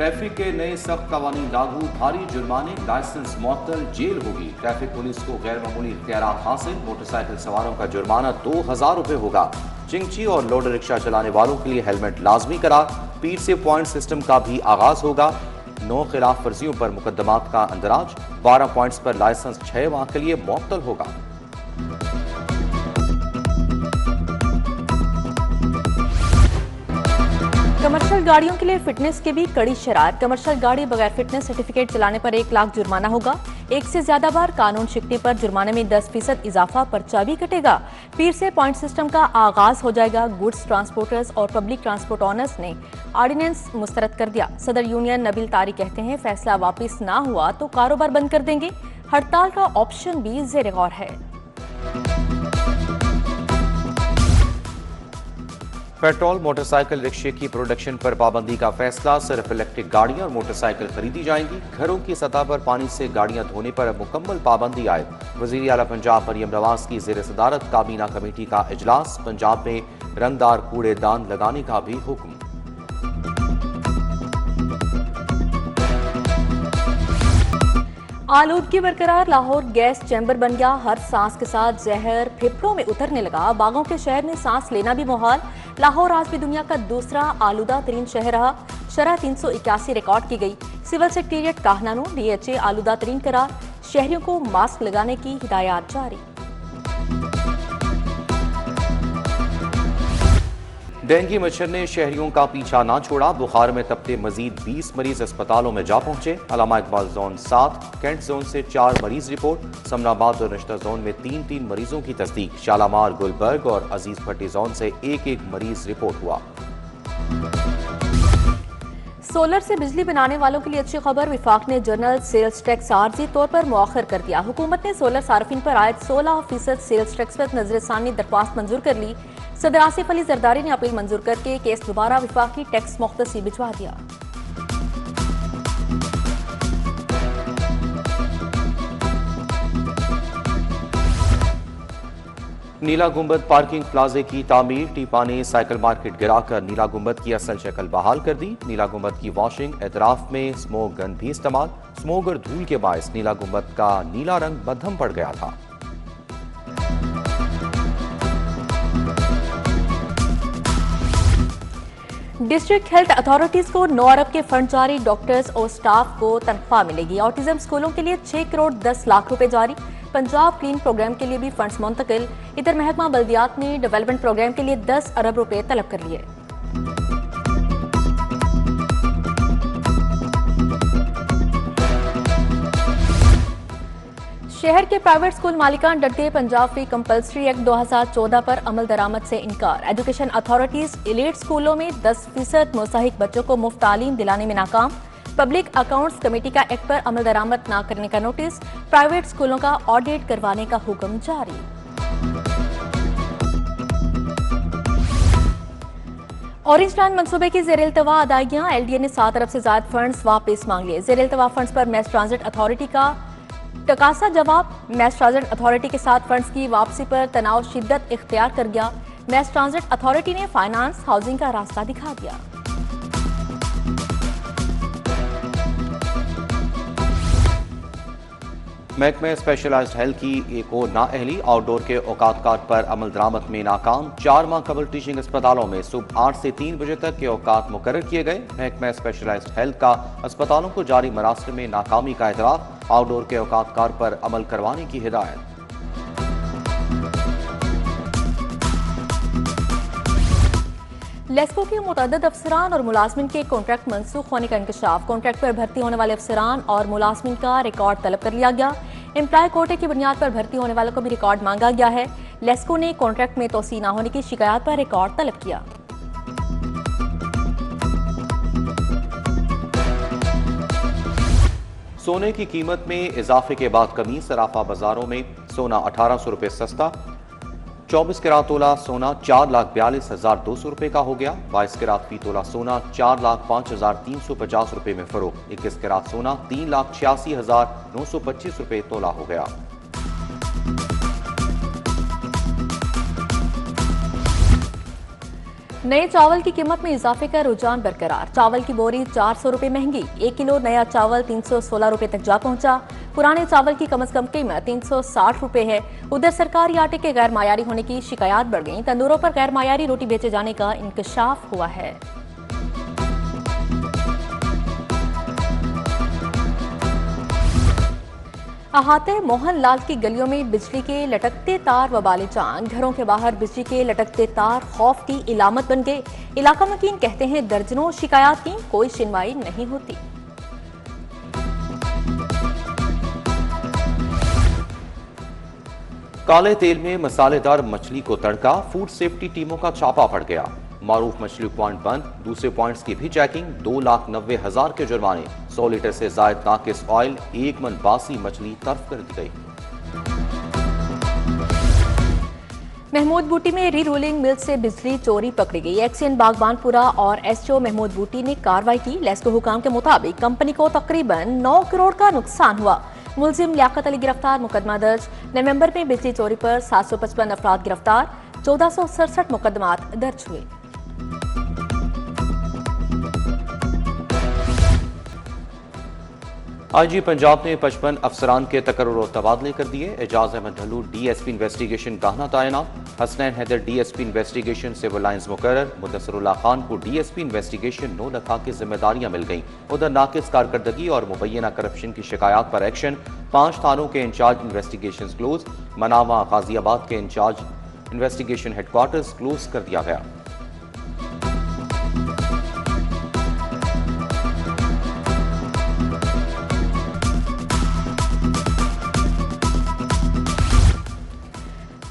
Traffic के नए सख्त कवानीन लागू, भारी जुर्माने, लाइसेंस मुअत्तल, जेल होगी। ट्रैफिक पुलिस को गैर मामूली इख्तियारात हासिल, मोटरसाइकिल सवारों का जुर्माना 2000 रुपये होगा। चिंची और लोडर रिक्शा चलाने वालों के लिए हेलमेट लाजमी करार, पीर से पॉइंट सिस्टम का भी आगाज होगा। 9 खिलाफ वर्जियों पर मुकदमात का अंदराज, 12 पॉइंट्स पर लाइसेंस 6 माह के लिए मुअत्तल होगा। कमर्शियल गाड़ियों के लिए फिटनेस की भी कड़ी शरारत। कमर्शियल गाड़ी बगैर फिटनेस सर्टिफिकेट चलाने पर 1 लाख जुर्माना होगा। एक से ज्यादा बार कानून शिकने पर जुर्माने में 10% इजाफा, पर्चा भी कटेगा। पीर से पॉइंट सिस्टम का आगाज हो जाएगा। गुड्स ट्रांसपोर्टर्स और पब्लिक ट्रांसपोर्ट ऑनर्स ने ऑर्डिनेंस मुस्तरद कर दिया। सदर यूनियन नबील तारी कहते हैं, फैसला वापस ना हुआ तो कारोबार बंद कर देंगे। हड़ताल का ऑप्शन भी ज़ेर गौर है। पेट्रोल मोटरसाइकिल रिक्शे की प्रोडक्शन पर पाबंदी का फैसला, सिर्फ इलेक्ट्रिक गाड़ियां और मोटरसाइकिल खरीदी जाएंगी। घरों की सतह पर पानी से गाड़ियां धोने पर मुकम्मल पाबंदी आयद। वज़ीर आला पंजाब मरियम नवाज की ज़ेर सदारत काबीना कमेटी का इजलास, पंजाब में रंगदार कूड़ेदान लगाने का भी हुक्म। आलूदगी बरकरार, लाहौर गैस चैम्बर बन गया। हर सांस के साथ जहर फेफड़ों में उतरने लगा। बागों के शहर में सांस लेना भी मुहाल। लाहौर आज भी दुनिया का दूसरा आलूदा तरीन शहर रहा। शरह 381 रिकॉर्ड की गई। सिविल सेक्रेटेरिएट काहनानू DHA आलूदा तरीन करार। शहरियों को मास्क लगाने की हिदायत जारी। डेंगू मच्छर ने शहरियों का पीछा ना छोड़ा। बुखार में तपते मजीद 20 मरीज अस्पतालों में जा पहुंचे। Allama Iqbal zone 7, cantt zone से 4 मरीज रिपोर्ट। समनाबाद और नश्तर जोन में 3 मरीजों की तस्दीक। शालामार, गुलबर्ग और अजीज भट्टी जोन से 1 मरीज रिपोर्ट हुआ। सोलर से बिजली बनाने वालों के लिए अच्छी खबर। विफाक ने जनरल सेल्स टैक्स आर्जी तौर पर मुअख्खर कर दिया। हुकूमत ने सोलर सार्फिन पर आयद 16% सेल्स टैक्स पर नजरसानी दरख्वास्त मंजूर कर ली। सदर आसिफ अली जरदारी ने अपील मंजूर करके केस दोबारा विफाकी टैक्स मुख्तसी भिजवा दिया। नीला गुंबद पार्किंग प्लाजे की तामीर, टीपा ने साइकिल मार्केट गिराकर नीला गुंबद की असल शक्ल बहाल कर दी। नीला गुंबद की वॉशिंग, एतराफ में स्मोक गन भी इस्तेमाल। स्मोक और धूल के बायस नीला गुंबद का नीला रंग मध्यम पड़ गया था। डिस्ट्रिक्ट हेल्थ अथॉरिटीज को 9 अरब के फंड जारी। डॉक्टर्स और स्टाफ को तनख्वाह मिलेगी। ऑटिज्म स्कूलों के लिए 6 करोड़ 10 लाख रुपए जारी। पंजाब क्लीन प्रोग्राम के लिए भी फंड्स मुंतकिल। इधर महकमा बल्दियात ने डेवलपमेंट प्रोग्राम के लिए 10 अरब रुपए तलब कर लिए। शहर के प्राइवेट स्कूल मालिकान डट गए। पंजाब फी कंपल्सरी एक्ट 2014 पर अमल दरामद से इनकार। एजुकेशन अथॉरिटीज एलीट स्कूलों में 10% मुस्तहिक बच्चों को मुफ्त तालीम दिलाने में नाकाम। पब्लिक अकाउंट्स कमेटी का एक्ट पर अमल दरामद न करने का नोटिस। प्राइवेट स्कूलों का ऑडिट करवाने का हुक्म जारी। ऑरेंज प्लान मंसूबे की ज़ेर इल्तवा अदायगियां। LDA ने 7 अरब से ज्यादा फंड्स वापस मांग लिए। ज़ेर इल्तवा फंड्स पर मैस ट्रांजिट अथॉरिटी का तकासा जवाब। मैस ट्रांजिट अथॉरिटी के साथ फंड्स की वापसी पर तनाव शिद्दत इख्तियार कर गया। मैस ट्रांजिट अथॉरिटी ने फाइनेंस हाउसिंग का रास्ता दिखा दिया। महकमे स्पेशलाइज्ड हेल्थ की एक और नाअहली, आउटडोर के औकात काट पर अमल दरामद में नाकाम। 4 माह कबल टीचिंग अस्पतालों में सुबह 8 से 3 बजे तक के औकात मुकर्रर किए गए। महकमा स्पेशलाइज्ड हेल्थ का अस्पतालों को जारी मरासिल में नाकामी का एतराफ। आउटडोर के औकात कार पर अमल करवाने की हिदायत। लेस्को के मुतअद्दिद अफसरान और मुलाजमिन के कॉन्ट्रैक्ट मनसूख होने का इंकशाफ। कॉन्ट्रैक्ट पर भर्ती होने वाले अफसरान और मुलाजमिन का रिकॉर्ड तलब कर लिया गया। एम्प्लॉय कोटे की बुनियाद पर भर्ती होने वालों को भी रिकॉर्ड मांगा गया है। लेस्को ने कॉन्ट्रैक्ट में तोसी न होने की शिकायत पर रिकॉर्ड तलब किया। सोने की कीमत में इजाफे के बाद कमी। सराफा बाजारों में सोना 1800 रुपये सस्ता। 24 कैरात तोला सोना 4,42,200 रुपये का हो गया। 22 कैरात फी तोला सोना 4,05,350 रुपये में फरोख्त। 21 कैरात सोना 3,86,925 रुपये तोला हो गया। नए चावल की कीमत में इजाफे का रुझान बरकरार। चावल की बोरी 400 रुपए महंगी। 1 किलो नया चावल 316 रुपए तक जा पहुंचा। पुराने चावल की कम से कम कीमत 360 रुपए है। उधर सरकारी आटे के गैर मायारी होने की शिकायत बढ़ गई। तंदूरों पर गैर मायारी रोटी बेचे जाने का इंकशाफ हुआ है। अहाते मोहनलाल की गलियों में बिजली के लटकते तार वबाले जान। घरों के बाहर बिजली के लटकते तार खौफ की इलामत बन गए। इलाका मकीन कहते हैं दर्जनों शिकायत की, कोई सुनवाई नहीं होती। काले तेल में मसालेदार मछली को तड़का। फूड सेफ्टी टीमों का छापा पड़ गया। मारूफ मछली पॉइंट बंद। दूसरे पॉइंट्स की भी चेकिंग। 2,90,000 के जुर्माने। 100 लीटर से जायद नाकिस ऑयल, 1 मन बासी मछली तर्फ कर दी गई। महमूद बूटी में री रूलिंग मिल से बिजली चोरी पकड़ी गई। एक्सीएन बागबानपुरा और एसओ महमूद बूटी ने कार्रवाई की। लेस्को हुकाम के मुताबिक कंपनी को तकरीबन 9 करोड़ का नुकसान हुआ। मुलजिम लियाकत अली गिरफ्तार। मुकदमा दर्ज। नवंबर में बिजली चोरी पर 755 अफराद गिरफ्तार। 1467 मुकदमात दर्ज हुए। आईजी पंजाब ने 55 अफसरान के तकर्रुर और तबादले कर दिए। एजाज अहमद ढल्लू डीएसपी इन्वेस्टिगेशन गाहना तैनात। Hasnain Haider DSP investigation Civil Lines मुकर्रर। मुदस्सिरुल्लाह खान को डीएसपी इन्वेस्टिगेशन नौलखा की जिम्मेदारियां मिल गईं। उधर नाकिस कारकर्दगी और मुबैना करप्शन की शिकायत पर एक्शन। 5 थानों के इंचार्ज इन्वेस्टिगेशन क्लोज। मनावा गाजियाबाद के इंचार्ज इन्वेस्टिगेशन हेडक्वार्टर्स क्लोज कर दिया गया।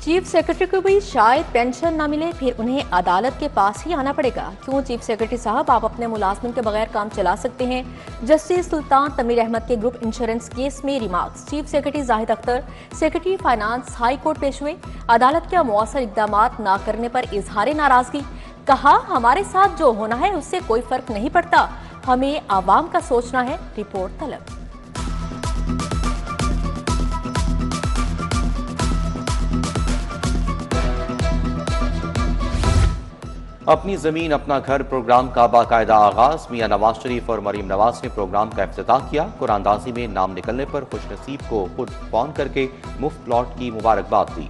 चीफ सेक्रेटरी को भी शायद पेंशन न मिले, फिर उन्हें अदालत के पास ही आना पड़ेगा। क्यों चीफ सेक्रेटरी साहब, आप अपने मुलाजमिन के बगैर काम चला सकते हैं। जस्टिस सुल्तान तमीर अहमद के ग्रुप इंश्योरेंस केस में remarks. Chief secretary Zahid Akhtar secretary finance high court पेश हुए। अदालत के मौसर इकदाम न करने पर इजहार नाराजगी। कहा, हमारे साथ जो होना है उससे कोई फर्क नहीं पड़ता, हमें आवाम का सोचना है। रिपोर्ट तलब। अपनी जमीन अपना घर प्रोग्राम का बाकायदा आगाज। मियां नवाज शरीफ और मरीम नवाज ने प्रोग्राम का इफ्तिताह किया। कुरानदाजी में नाम निकलने पर खुशनसीब को खुद फोन करके मुफ्त प्लॉट की मुबारकबाद दी।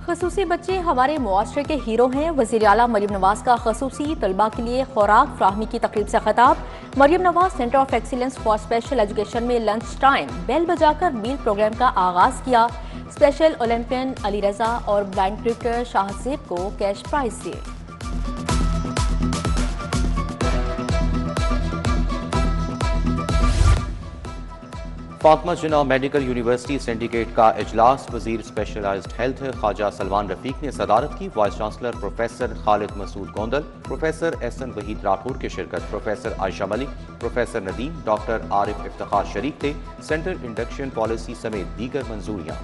खसूसी बच्चे हमारे मुआशरे के हीरो हैं। वज़ीर आला मरीम नवाज का खसूसी तलबा के लिए खुराक फ्राहमी की तकरीब से खिताब। Maryam Nawaz centre of excellence for special education में लंच टाइम बेल बजाकर मील प्रोग्राम का आगाज किया। स्पेशल ओलंपियन अली रजा और ब्लाइंड क्रिकेटर शाहजेब को कैश प्राइज दिए। Fatima Jinnah medical university syndicate का इजलास। वजीर स्पेशलाइज्ड हेल्थ ख्वाजा सलमान रफीक ने सदारत की। Vice chancellor professor Khalid Masood Gondal, professor Ahsan Waheed Rathore की शिरकत। Professor Ayesha Malik, professor Nadeem, doctor Arif Iftikhar शरीक थे। सेंट्रल इंडक्शन पॉलिसी समेत दीगर मंजूरियां।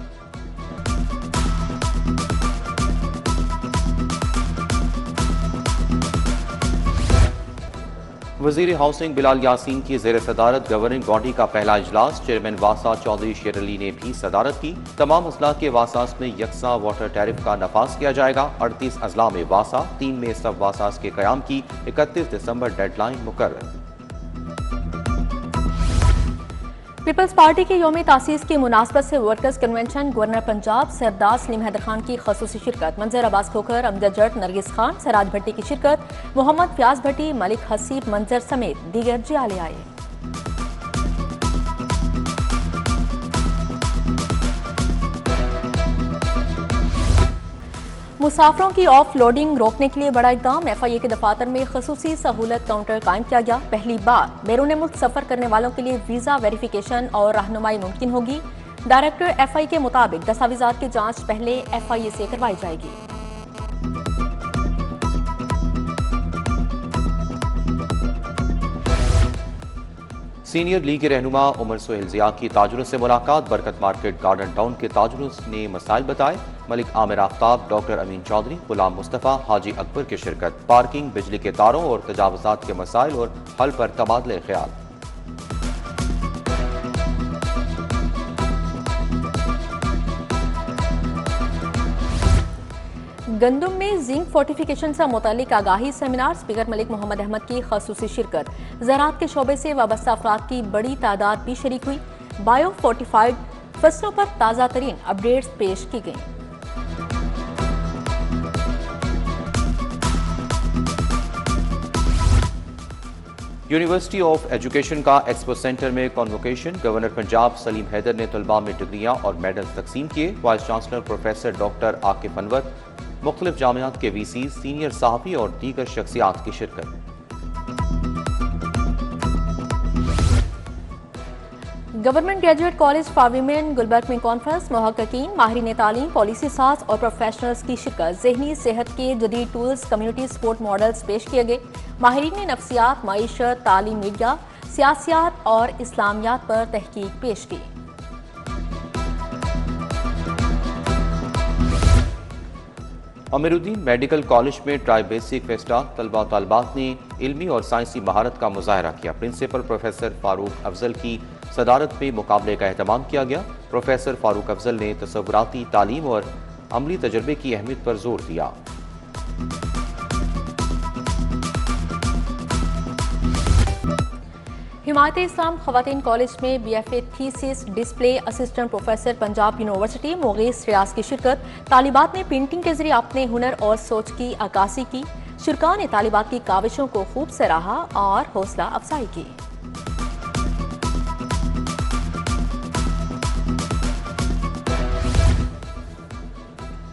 वजीर हाउसिंग बिलाल यासीन की जेर सदारत गवर्निंग बॉडी का पहला इजलास। चेयरमैन वासा चौधरी शेर अली ने भी सदारत की। तमाम अजला के वासास में यकसा वाटर टैरिफ का नफाज किया जाएगा। 38 अजला में वासा, 3 में सब वासास के कयाम की 31 दिसंबर डेडलाइन मुकर्रर। पीपल्स पार्टी के यौम तासीस की मुनासबत से वर्कर्स कन्वेंशन। गवर्नर पंजाब सरदार सलीम हैदर खान की खसूसी शिरकत। मंजर अब्बास खोखर, अमजद जट, नरगिस खान, सराज भट्टी की शिरकत। मोहम्मद फयाज भट्टी, मलिक हसीब मंजर समेत दीगर जियाले आए। मुसाफरों की ऑफ लोडिंग रोकने के लिए बड़ा इकदाम। एफआईए के दफातर में खसूसी सहूलत काउंटर कायम किया गया। पहली बार बैरून मुल्क सफर करने वालों के लिए वीजा वेरिफिकेशन और रहनुमाई मुमकिन होगी। डायरेक्टर एफआई के मुताबिक दस्तावेजात की जांच पहले एफआईए से करवाई जाएगी। सीनियर लीग के रहनुमा उमर सोहेल जिया की ताजुरों से मुलाकात। बरकत मार्केट गार्डन टाउन के ताजुरों ने मसाइल बताए। मलिक आमिर आफ्ताब, डॉक्टर अमीन चौधरी, गुलाम मुस्तफ़ा, हाजी अकबर की शिरकत। पार्किंग, बिजली के तारों और तजावुज़ात के मसाइल और हल पर तबादले ख्याल। गंदुम में जिंक फोर्टिफिकेशन से मुतालिक आगाही सेमिनार। स्पीकर मलिक मोहम्मद अहमद की खसूसी शिरकत। ज़राअत के शोबे से वाबस्ता अफराद की बड़ी तादाद भी शरीक हुई। बायो फोर्टिफाइड फसलों पर ताज़ा तरीन अपडेट्स पेश की गई। यूनिवर्सिटी ऑफ एजुकेशन का एक्सपो सेंटर में कॉन्वोकेशन। गवर्नर पंजाब सलीम हैदर ने तलबा में डिग्रियां और मेडल तकसीम किए। Vice chancellor professor doctor Akif Anwar, मुख्तलिफ जामियात के वीसी, सीनियर सहाफ़ी और दीगर शख्सियात की शिरकत। Government graduate college for women Gulberg में कॉन्फ्रेंस। मुहक्किकीन, माहिरीन तालीम, पॉलिसी साज और प्रोफेशनल्स की शिरकत। ज़हनी सेहत के जदीद टूल्स, कम्युनिटी सपोर्ट मॉडल्स पेश किए गए। माहिरीन ने नफ्सियात, मईशत, तालीम, मीडिया, सियासियात और इस्लामियात पर तहकीक पेश की। अमीरुद्दीन मेडिकल कॉलेज में ट्राई बेसिक फेस्टा। तलबा तलबात ने इल्मी और साइंसी महारत का मुजाहरा किया। प्रिंसिपल प्रोफेसर फारूक अफजल की सदारत में मुकाबले का एहतमाम किया गया। प्रोफेसर फारूक अफजल ने तसव्वुराती तालीम और अमली तजर्बे की अहमियत पर जोर दिया। हिमायत इस्लाम खवातीन कॉलेज में BFA thesis display assistant professor Punjab University Mughees Riaz की शिरकत। तालिबात ने पेंटिंग के जरिए अपने हुनर और सोच की अक्कासी की। शुरका ने तालिबात की काविशों को खूब सराहा और हौसला अफजाई की।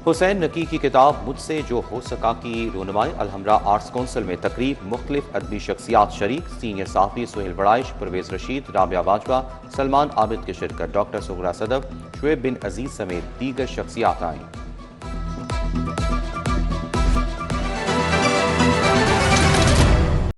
हुसैन नकी की किताब मुझसे जो हो सका की रोनुमाई। अलहमरा आर्ट्स काउंसिल में तकरीब। मुख्तलिफ अदबी शख्सियात शरीक। सीनियर सहाफ़ी सुहेल बड़ाइश, परवेज रशीद, राबिया बाजवा, सलमान आबिद की शिरकत। डॉक्टर सुगरा सदफ, शुएब बिन अजीज समेत दीगर शख्सियात आईं।